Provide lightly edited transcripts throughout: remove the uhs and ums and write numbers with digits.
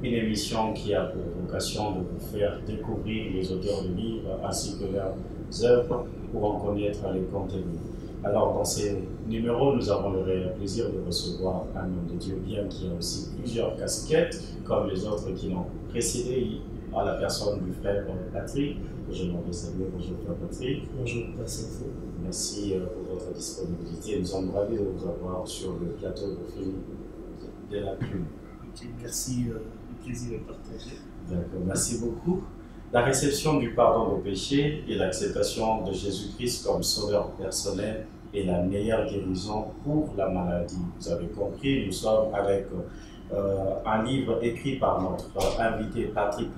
une émission qui a pour vocation de vous faire découvrir les auteurs de livres ainsi que leurs œuvres pour en connaître les contenus. Alors, dans ces numéros, nous avons le réel plaisir de recevoir un homme de Dieu, bien qu'il y a aussi plusieurs casquettes, comme les autres qui l'ont précédé, à la personne du frère Patrick. Je m'en vais saluer. Bonjour, frère Patrick. Bonjour, merci. Merci pour votre disponibilité. Nous sommes ravis de vous avoir sur le plateau de film de la plume. Okay, merci, le plaisir est partagé. D'accord, merci beaucoup. La réception du pardon des péchés et l'acceptation de Jésus-Christ comme sauveur personnel est la meilleure guérison pour la maladie. Vous avez compris, nous sommes avec un livre écrit par notre invité Patrick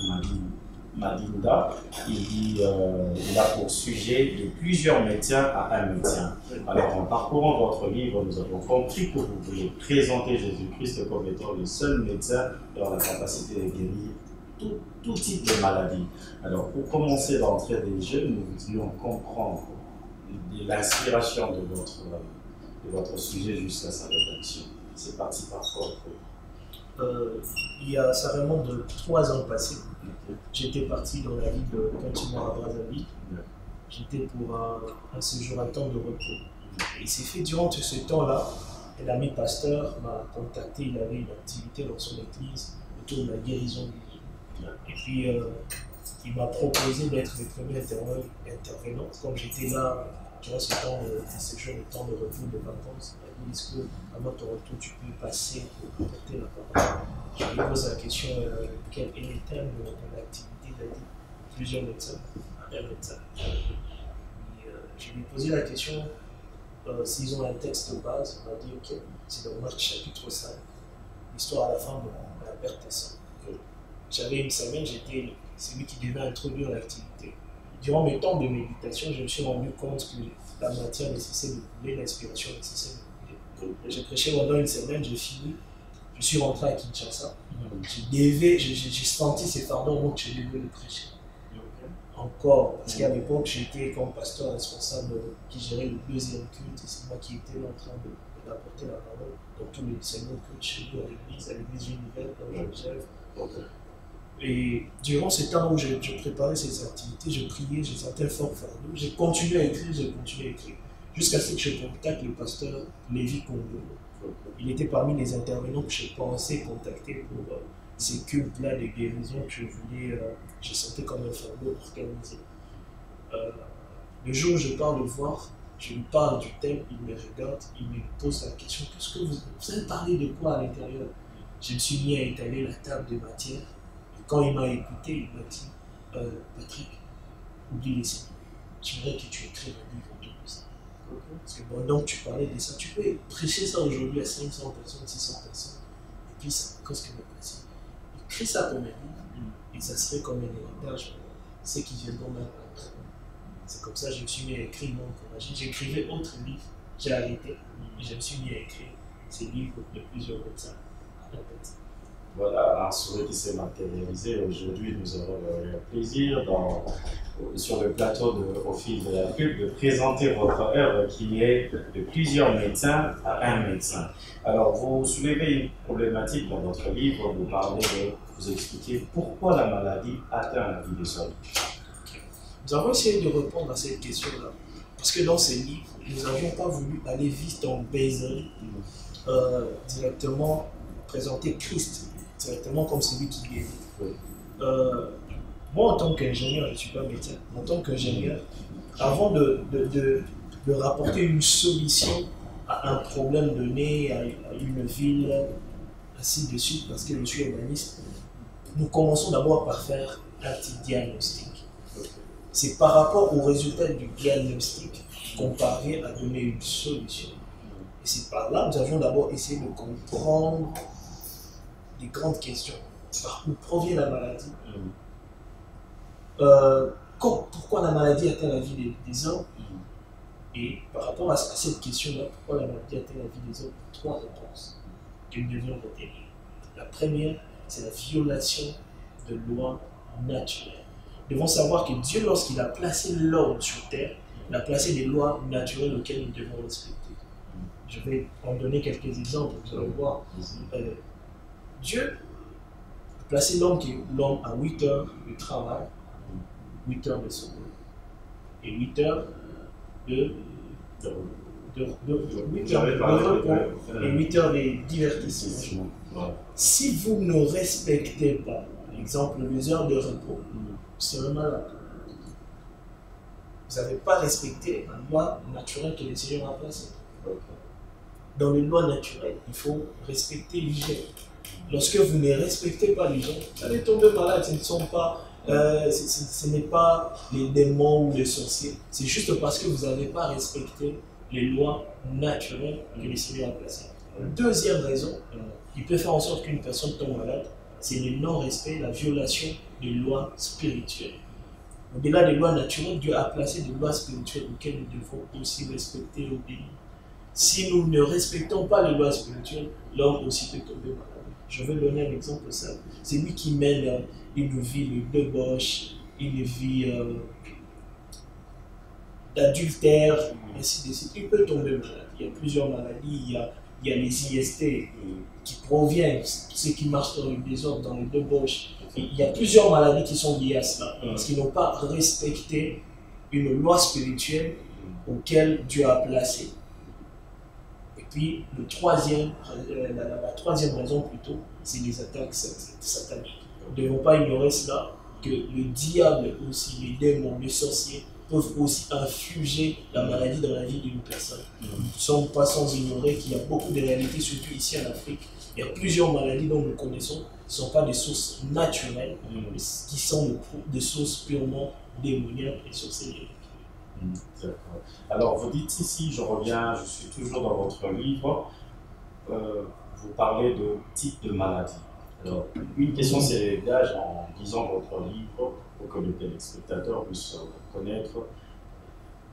Madinda. Il a pour sujet de plusieurs médecins à un médecin. Alors, en parcourant votre livre, nous avons compris que vous voulez présenter Jésus-Christ comme étant le seul médecin dans la capacité de guérir tout type de maladie. Alors, pour commencer d'entrée des jeux, nous voudrions comprendre l'inspiration de votre sujet jusqu'à sa rédaction. C'est parti par quoi? Ça remonte de 3 ans passés. J'étais parti dans la ville de Continent à Brazzaville. J'étais pour un séjour, un temps de repos. Et il s'est fait durant ce temps-là, l'ami pasteur m'a contacté, il avait une activité dans son église autour de la guérison du vie. Et puis il m'a proposé d'être le premier intervenant. Comme j'étais là durant ce temps de séjour, le temps de repos, de vacances, il m'a dit est-ce qu'avant ton retour tu peux passer pour porter la parole. Je lui pose la question quel est le thème de l'activité. Il a dit plusieurs médecins, un médecin. Je lui ai posé la question s'ils ont un texte de base. Il m'a dit ok, c'est dans Marc chapitre 5, l'histoire à la fin de la perte des sangs. J'avais une semaine, j'étais celui qui devait introduire l'activité. Durant mes temps de méditation, je me suis rendu compte que la matière nécessaire de couler, l'inspiration nécessaire de couler. J'ai prêché pendant une semaine, j'ai fini. Je suis rentré à Kinshasa. J'ai senti ces fardeaux, donc je devais le prêcher. Encore, parce qu'à l'époque, j'étais comme pasteur responsable qui gérait le deuxième culte, et c'est moi qui étais là en train d'apporter la parole dans tous les seconds cultes chez nous à l'église Univers, dans Genève. Et durant ce temps où je préparais ces activités, je priais, je sentais fort fardeau. J'ai continué à écrire, jusqu'à ce que je contacte le pasteur Lévi Kondo. Il était parmi les intervenants que je pensais contacter pour ces cultes-là de guérison que je sentais comme un fardeau organisé. Le jour où je pars le voir, je lui parle du thème, il me regarde, il me pose la question, qu'est-ce que vous allez parler de quoi à l'intérieur? Je me suis mis à étaler la table de matière. Quand il m'a écouté, il m'a dit Patrick, oublie les signes. J'aimerais que tu écrives un livre autour de ça. Parce que pendant que tu parlais de ça, tu peux prêcher ça aujourd'hui à 500 personnes, 600 personnes, et puis ça cause que le principe. Écris ça comme un livre, et ça serait comme un héritage pour ceux qui viendront même après. C'est comme ça que je me suis mis à écrire mon courage. J'écrivais autre livre, j'ai arrêté, et je me suis mis à écrire ces livres de plusieurs médecins. Voilà, un souhait qui s'est matérialisé. Aujourd'hui, nous aurons le plaisir, sur le plateau Au fil de la pub, de présenter votre œuvre qui est de plusieurs médecins à un médecin. Alors, vous soulevez une problématique dans votre livre, vous expliquez pourquoi la maladie atteint la vie des hommes. Nous avons essayé de répondre à cette question-là, parce que dans ce livre, nous n'avions pas voulu aller vite en besogne, directement présenter Christ directement comme celui qui guérit. Moi, en tant qu'ingénieur, je ne suis pas médecin, en tant qu'ingénieur, avant de rapporter une solution à un problème donné, à une ville, ainsi de suite, parce que je suis humaniste, nous commençons d'abord par faire un petit diagnostic. C'est par rapport au résultat du diagnostic qu'on parvient à donner une solution. Et c'est par là que nous avions d'abord essayé de comprendre des grandes questions. Par où provient la maladie? Pourquoi la maladie atteint la vie des hommes? Et par rapport à cette question-là, pourquoi la maladie atteint la vie des hommes? 3 réponses que nous devions retenir. La première, c'est la violation de lois naturelles. Nous devons savoir que Dieu, lorsqu'il a placé l'homme sur terre, il a placé des lois naturelles auxquelles nous devons respecter. Je vais en donner quelques exemples, vous allez voir. Dieu Placer l'homme à 8 heures de travail, 8 heures de sommeil et 8 heures de, 8 heures de repos et 8 heures de divertissement. Si vous ne respectez pas, par exemple, les heures de repos, vous serez malade. Vous n'avez pas respecté la loi naturelle que le Seigneur a placée. Dans les lois naturelles, il faut respecter l'hygiène. Lorsque vous ne respectez pas l'hygiène, vous allez tomber malade. Ce n'est pas les démons ou les sorciers. C'est juste parce que vous n'avez pas respecté les lois naturelles que le Seigneur a placées. Deuxième raison qui peut faire en sorte qu'une personne tombe malade, c'est le non-respect, la violation des lois spirituelles. Au-delà des lois naturelles, Dieu a placé des lois spirituelles auxquelles nous devons aussi respecter et obéir. Si nous ne respectons pas les lois spirituelles, l'homme aussi peut tomber malade. Je vais donner un exemple simple. C'est lui qui mène une vie de débauche, une vie d'adultère, ainsi de suite. Il peut tomber malade. Il y a plusieurs maladies. Il y a les IST qui proviennent, ceux qui marchent dans le désordre, dans le débauche. Il y a plusieurs maladies qui sont liées à cela, parce qu'ils n'ont pas respecté une loi spirituelle auquelle Dieu a placé. Et puis, la troisième raison plutôt, c'est les attaques sataniques. Nous ne devons pas ignorer cela, que le diable aussi, les démons, les sorciers, peuvent aussi infliger la maladie dans la vie d'une personne. Nous ne sommes pas sans ignorer qu'il y a beaucoup de réalités, surtout ici en Afrique. Il y a plusieurs maladies dont nous connaissons qui ne sont pas des sources naturelles, mais qui sont des sources purement démoniaques et sorcelleries. D'accord. Alors, vous dites ici, je reviens, je suis toujours dans votre livre, vous parlez de type de maladie. Alors, une question, c'est gage en lisant votre livre pour que les téléspectateurs puissent connaître.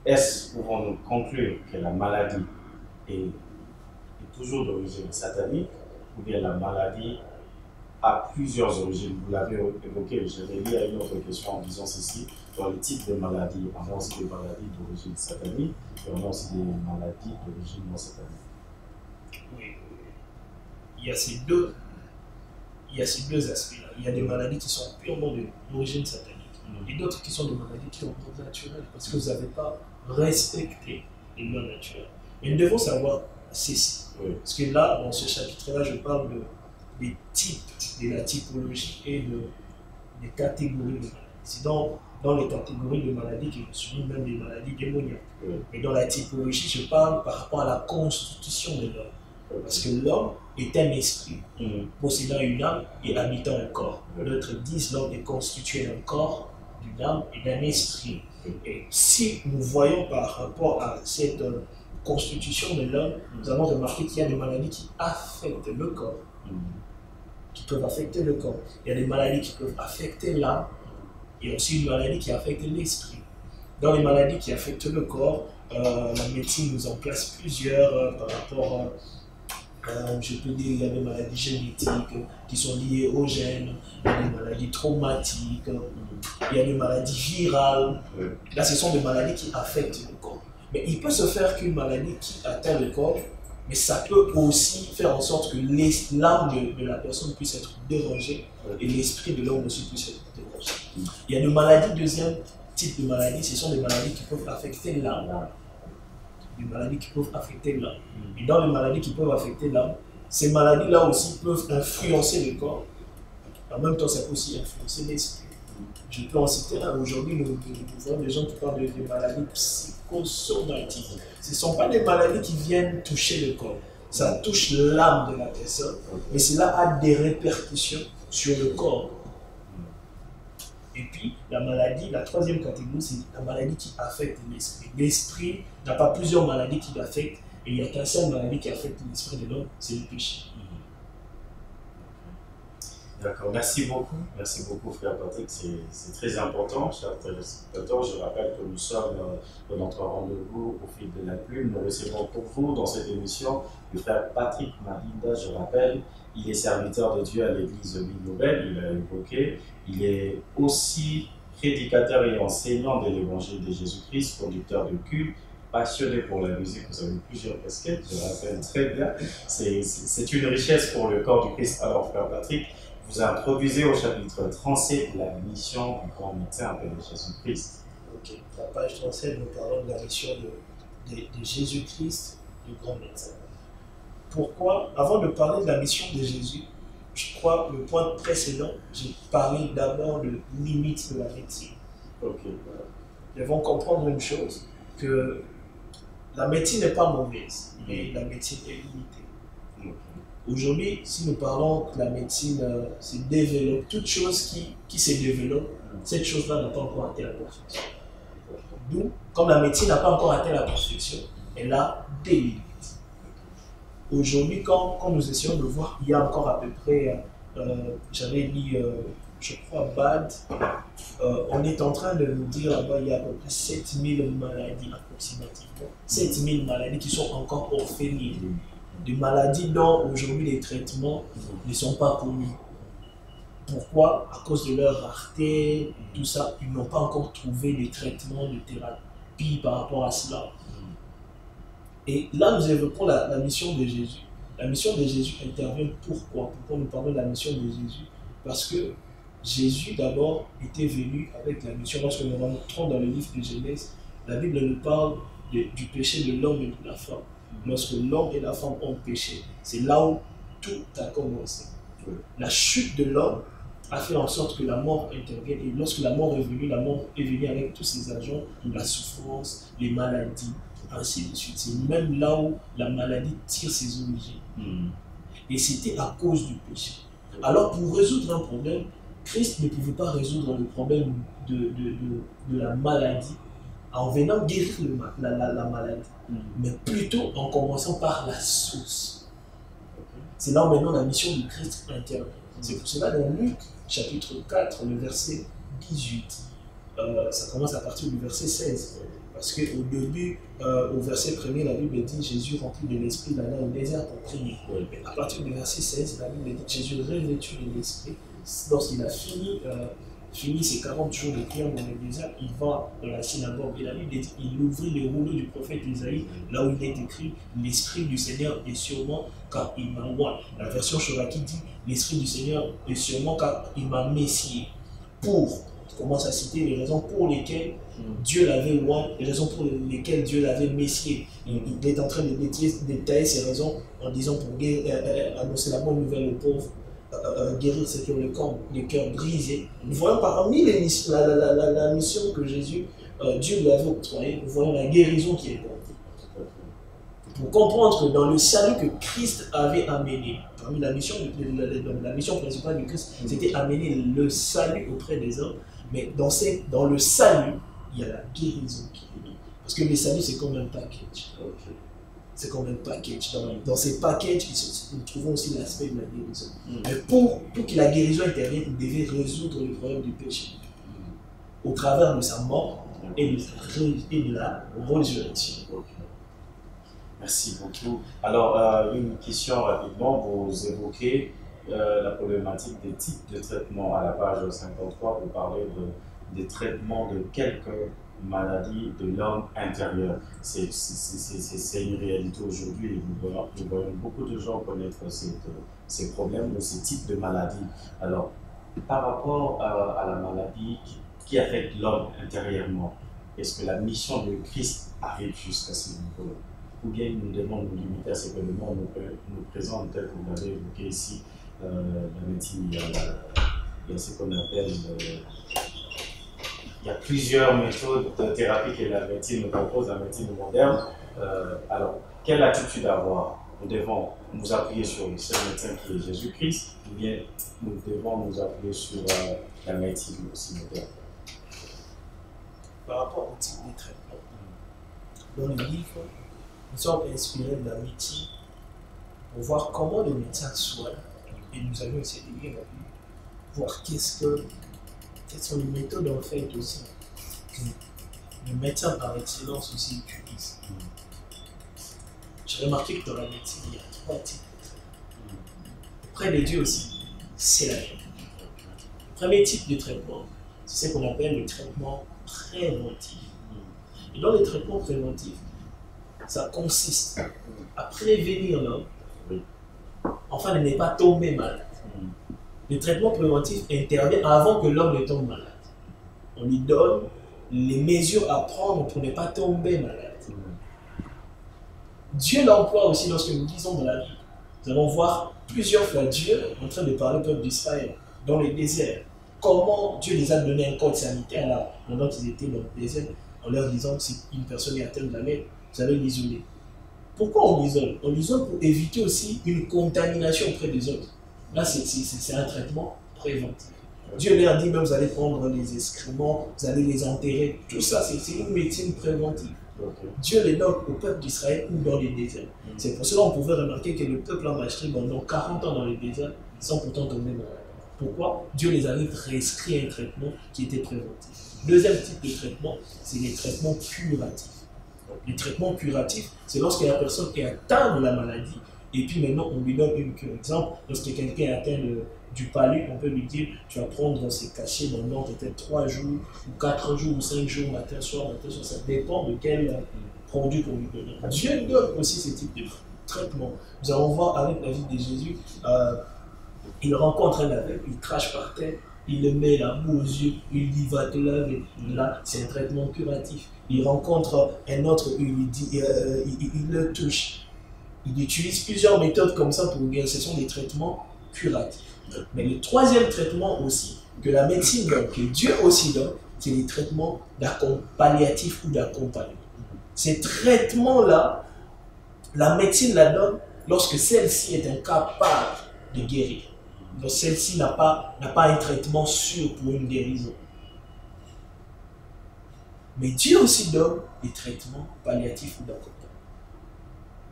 Est-ce, pouvons-nous conclure que la maladie est toujours d'origine satanique ou bien la maladie a plusieurs origines? Vous l'avez évoqué, je vais lire une autre question en disant ceci. Dans les types de maladies, on a aussi des maladies d'origine satanique et on a aussi des maladies d'origine non satanique. Oui. Il y a ces deux aspects-là. Il y a des maladies qui sont purement d'origine satanique et d'autres qui sont des maladies qui sont naturelles parce que vous n'avez pas respecté les lois naturelles. Mais nous devons savoir ceci. Oui. Parce que là, dans ce chapitre-là, je parle des types, de la typologie et des catégories de maladies. C'est dans les catégories de maladies que je souligne même des maladies démoniaques. Oui. Mais dans la typologie, je parle par rapport à la constitution de l'homme. Oui. Parce que l'homme est un esprit, possédant une âme et habitant un corps. D'autres disent l'homme est constitué d'un corps, d'une âme et d'un esprit. Et si nous voyons par rapport à cette constitution de l'homme, nous allons remarquer qu'il y a des maladies qui affectent le corps, qui peuvent affecter le corps. Il y a des maladies qui peuvent affecter l'âme, et aussi une maladie qui affecte l'esprit. Dans les maladies qui affectent le corps, la médecine nous en place plusieurs par rapport je peux dire il y a des maladies génétiques qui sont liées aux gènes, il y a des maladies traumatiques, il y a des maladies virales. Là, ce sont des maladies qui affectent le corps. Mais il peut se faire qu'une maladie qui atteint le corps, mais ça peut aussi faire en sorte que l'âme de la personne puisse être dérangée et l'esprit de l'homme aussi puisse être dérangé. Il y a des maladies, deuxième type de maladie, ce sont des maladies qui peuvent affecter l'âme. Des maladies qui peuvent affecter l'âme. Et dans les maladies qui peuvent affecter l'âme, ces maladies-là aussi peuvent influencer le corps. En même temps, ça peut aussi influencer l'esprit. Je peux en citer un. Aujourd'hui, nous voyons des gens qui parlent de maladies psychosomatiques. Ce ne sont pas des maladies qui viennent toucher le corps. Ça touche l'âme de la personne, mais cela a des répercussions sur le corps. Et puis, la troisième catégorie, c'est la maladie qui affecte l'esprit. L'esprit n'a pas plusieurs maladies qui l'affectent, et il n'y a qu'une seule maladie qui affecte l'esprit de l'homme, c'est le péché. D'accord, merci beaucoup frère Patrick, c'est très important, chers téléspectateurs. Je rappelle que nous sommes dans notre rendez-vous au fil de la plume. Nous recevons pour vous dans cette émission le frère Patrick Malinda. Je rappelle, il est serviteur de Dieu à l'église Ville Nouvelle, il l'a évoqué. Il est aussi prédicateur et enseignant de l'évangile de Jésus-Christ, conducteur de culte, passionné pour la musique. Vous avez plusieurs casquettes, je rappelle très bien. C'est une richesse pour le corps du Christ. Alors frère Patrick, vous introduisez au chapitre 37 la mission du grand médecin appelé Jésus-Christ. Ok, la page 37, nous parlons de la mission de Jésus-Christ, le grand médecin. Pourquoi? Avant de parler de la mission de Jésus, je crois que le point précédent, j'ai parlé d'abord de limites de la médecine. Ok. Nous devons comprendre une chose, que la médecine n'est pas mauvaise, mais la médecine est limitée. Ok. Aujourd'hui, si nous parlons que la médecine se développe, toute chose qui se développe, cette chose-là n'a pas encore atteint la perfection. D'où, comme la médecine n'a pas encore atteint la perfection, elle a des limites. Aujourd'hui, quand nous essayons de voir, il y a encore à peu près, j'avais lu, je crois, BAD, on est en train de nous dire là-bas, il y a à peu près 7000 maladies approximativement. 7000 maladies qui sont encore orphelines. Des maladies dont aujourd'hui les traitements ne sont pas connus. Pourquoi? À cause de leur rareté, tout ça, ils n'ont pas encore trouvé de traitement, de thérapie par rapport à cela. Et là, nous évoquons la mission de Jésus. La mission de Jésus intervient pourquoi? Pourquoi nous parlons de la mission de Jésus? Parce que Jésus, d'abord, était venu avec la mission. Lorsque nous rentrons dans le livre de Genèse, la Bible nous parle du péché de l'homme et de la femme. Lorsque l'homme et la femme ont péché, c'est là où tout a commencé. La chute de l'homme a fait en sorte que la mort intervienne. Et lorsque la mort est venue avec tous ses agents, la souffrance, les maladies, ainsi de suite. C'est même là où la maladie tire ses origines. Et c'était à cause du péché. Alors pour résoudre un problème, Christ ne pouvait pas résoudre le problème de la maladie en venant guérir la maladie, mais plutôt en commençant par la source. C'est là où maintenant la mission de Christ intervient. C'est pour cela dans Luc chapitre 4, le verset 18, ça commence à partir du verset 16. Parce qu'au début, au verset 1er, la Bible dit Jésus rempli de l'Esprit d'Allah au désert pour prier. Mais à partir du verset 16, la Bible dit Jésus revêtu de l'Esprit, lorsqu'il a fini ses 40 jours de prière dans le désert, il va dans la synagogue. Et la Bible dit il ouvrit le rouleau du prophète Isaïe, là où il est écrit l'Esprit du Seigneur est sur moi car il m'a oint. La version Cheraki dit l'Esprit du Seigneur est sur moi car il m'a messié. Je commence à citer les raisons pour lesquelles Dieu l'avait oint, les raisons pour lesquelles Dieu l'avait messié. Il est en train de détailler ces raisons en disant pour annoncer la bonne nouvelle aux pauvres, guérir ceux qui ont le cœur brisé. Nous voyons parmi la mission que Jésus, Dieu lui avait octroyée, nous voyons la guérison qui est portée. Pour comprendre que dans le salut que Christ avait amené, parmi la mission principale de Christ, c'était amener le salut auprès des hommes, mais dans le salut, il y a la guérison qui est donnée. Parce que le salut, c'est comme un package. C'est comme un package. Dans ces packages, nous trouvons aussi l'aspect de la guérison. Mais pour que la guérison intervienne, il devait résoudre le problème du péché. Au travers de sa mort et de la résurrection. Merci beaucoup. Alors, une question rapidement. Vous évoquez la problématique des types de traitements. À la page 53, vous parlez des traitements de quelques maladies de l'homme intérieur. C'est une réalité aujourd'hui. Nous voyons beaucoup de gens connaître ces problèmes ou ces types de maladies. Alors, par rapport à la maladie qui affecte l'homme intérieurement, est-ce que la mission de Christ arrive jusqu'à ce niveau-là? Ou bien nous devons nous limiter à ce que le monde nous présente, tel que vous l'avez évoqué ici, la médecine, il y a ce qu'on appelle, il y a plusieurs méthodes de thérapie que la médecine nous propose, la médecine moderne. Alors, quelle attitude avoir? Nous devons nous appuyer sur le seul médecin qui est Jésus-Christ, ou bien nous devons nous appuyer sur la médecine aussi moderne? Par rapport au type de traitement, dans le livre, nous sommes inspirés de la médecine pour voir comment les médecins soignent. Et nous allons essayer de lire la Bible, voir quelles sont les méthodes en fait aussi que les médecins par excellence aussi utilisent. J'ai remarqué que dans la médecine, il y a 3 types de traitements. Auprès de Dieu aussi, c'est la même. Le premier type de traitement, c'est ce qu'on appelle le traitement préventif. Et dans les traitements préventifs, ça consiste à prévenir l'homme, enfin de ne pas tomber malade. Le traitement préventif intervient avant que l'homme ne tombe malade. On lui donne les mesures à prendre pour ne pas tomber malade. Dieu l'emploie aussi lorsque nous lisons dans la Bible. Nous allons voir plusieurs fois Dieu en train de parler au peuple d'Israël dans le désert. Comment Dieu les a donné un code sanitaire là, pendant qu'ils étaient dans le désert, en leur disant que si une personne est atteinte de la lèpre, vous allez l'isoler. Pourquoi on l'isole? On l'isole pour éviter aussi une contamination auprès des autres. Là, c'est un traitement préventif. Dieu leur dit même, vous allez prendre les excréments, vous allez les enterrer. Tout ça, c'est une médecine préventive. Okay. Dieu les donne au peuple d'Israël ou dans les déserts. C'est pour cela qu'on pouvait remarquer que le peuple en marché pendant 40 ans dans les déserts sans pourtant tomber malade. Pourquoi? Dieu les avait prescrit un traitement qui était préventif. Deuxième type de traitement, c'est les traitements curatifs. Les traitements curatifs, c'est lorsque la personne est atteinte de la maladie et puis maintenant on lui donne une cure. Exemple, lorsque quelqu'un est atteint du palu, on peut lui dire tu vas prendre ces cachets pendant peut-être 3 jours, ou 4 jours, ou 5 jours, matin, soir, ça dépend de quel produit qu'on lui donne. Dieu donne aussi ce type de traitement. Nous allons voir avec la vie de Jésus, il rencontre un aveugle, il crache par terre, il le met la boue aux yeux, il dit va te laver. Là, c'est un traitement curatif. Il rencontre un autre, il lui dit, il le touche. Il utilise plusieurs méthodes comme ça pour guérir. Ce sont des traitements curatifs. Mais le troisième traitement aussi, que la médecine donne, que Dieu aussi donne, c'est les traitements palliatifs ou d'accompagnement. Ces traitements-là, la médecine la donne lorsque celle-ci est incapable de guérir. Donc celle-ci n'a pas un traitement sûr pour une guérison. Mais Dieu aussi donne des traitements palliatifs ou d'accompagnement.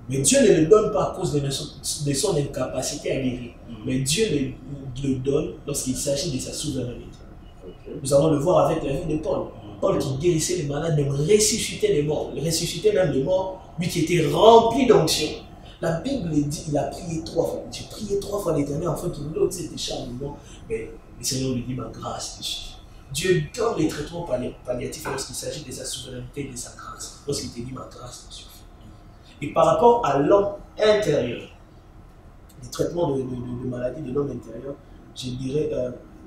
Mais Dieu ne le donne pas à cause de son incapacité à guérir. Mais Dieu le donne lorsqu'il s'agit de sa souveraineté. Nous allons le voir avec la vie de Paul. Paul qui guérissait les malades, même ressuscitait les morts. Il ressuscitait même les morts, lui qui était rempli d'onction. La Bible dit qu'il a prié 3 fois. J'ai prié 3 fois l'Éternel afin qu'il m'ôte cet décharnement. Mais le Seigneur lui dit ma grâce te suffit. Dieu donne les traitements palliatifs lorsqu'il s'agit de sa souveraineté et de sa grâce. Lorsqu'il te dit ma grâce te suffit. Et par rapport à l'homme intérieur, les traitements de maladies de l'homme intérieur, je dirais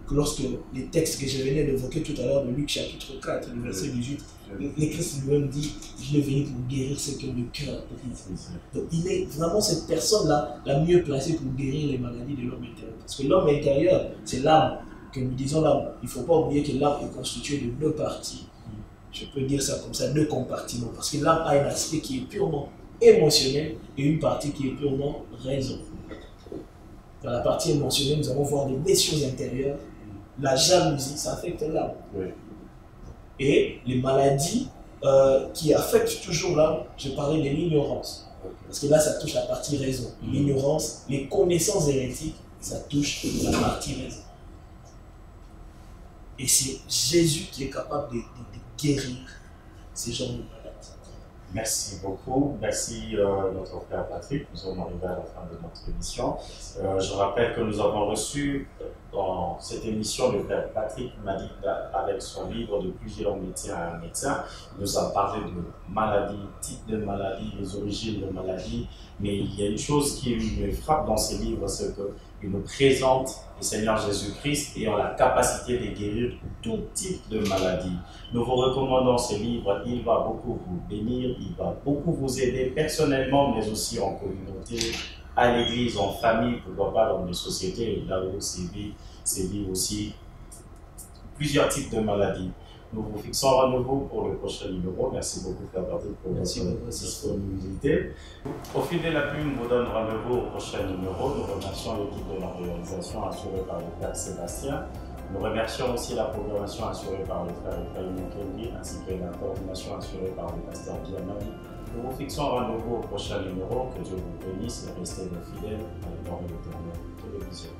que lorsque les textes que je venais d'évoquer tout à l'heure de Luc chapitre 4, le verset 18, le Christ lui-même dit « Je suis venu pour guérir ce que le cœur brise ». Donc il est vraiment cette personne-là la mieux placée pour guérir les maladies de l'homme intérieur. Parce que l'homme intérieur, c'est l'âme, que nous disons l'âme. Il ne faut pas oublier que l'âme est constituée de 2 parties. Je peux dire ça comme ça, 2 compartiments. Parce que l'âme a un aspect qui est purement émotionnel et une partie qui est purement raison. Dans la partie émotionnelle, nous allons voir des choses intérieures. La jalousie, ça affecte l'âme. Oui. Et les maladies qui affectent toujours l'âme, je parlais de l'ignorance. Parce que là, ça touche la partie raison. L'ignorance, les connaissances hérétiques, ça touche la partie raison. Et c'est Jésus qui est capable de guérir ces gens de maladies. Merci beaucoup. Merci notre frère Patrick. Nous sommes arrivés à la fin de notre émission. Je rappelle que nous avons reçu dans cette émission le frère Patrick Madi avec son livre de plusieurs métiers à un médecin. Il nous a parlé de maladies, types de maladies, les origines de maladies. Mais il y a une chose qui me frappe dans ces livres, c'est qu'il nous présente le Seigneur Jésus-Christ ayant la capacité de guérir tout type de maladie. Nous vous recommandons ce livre, il va beaucoup vous bénir, il va beaucoup vous aider personnellement, mais aussi en communauté, à l'église, en famille, pourquoi pas dans les sociétés, là où sévit aussi plusieurs types de maladies. Nous vous fixons rendez-vous pour le prochain numéro. Merci beaucoup, Frère Patrick, pour votre disponibilité. Au fil de la pub, nous vous donne rendez-vous au prochain numéro. Nous remercions l'équipe de la réalisation assurée par le Père Sébastien. Nous remercions aussi la programmation assurée par le Frère Ephraim Kendi, ainsi que la coordination assurée par le Pasteur Diamani. Nous vous fixons rendez-vous au prochain numéro. Que Dieu vous bénisse et restez fidèles à l'écran de l'Éternel télévision.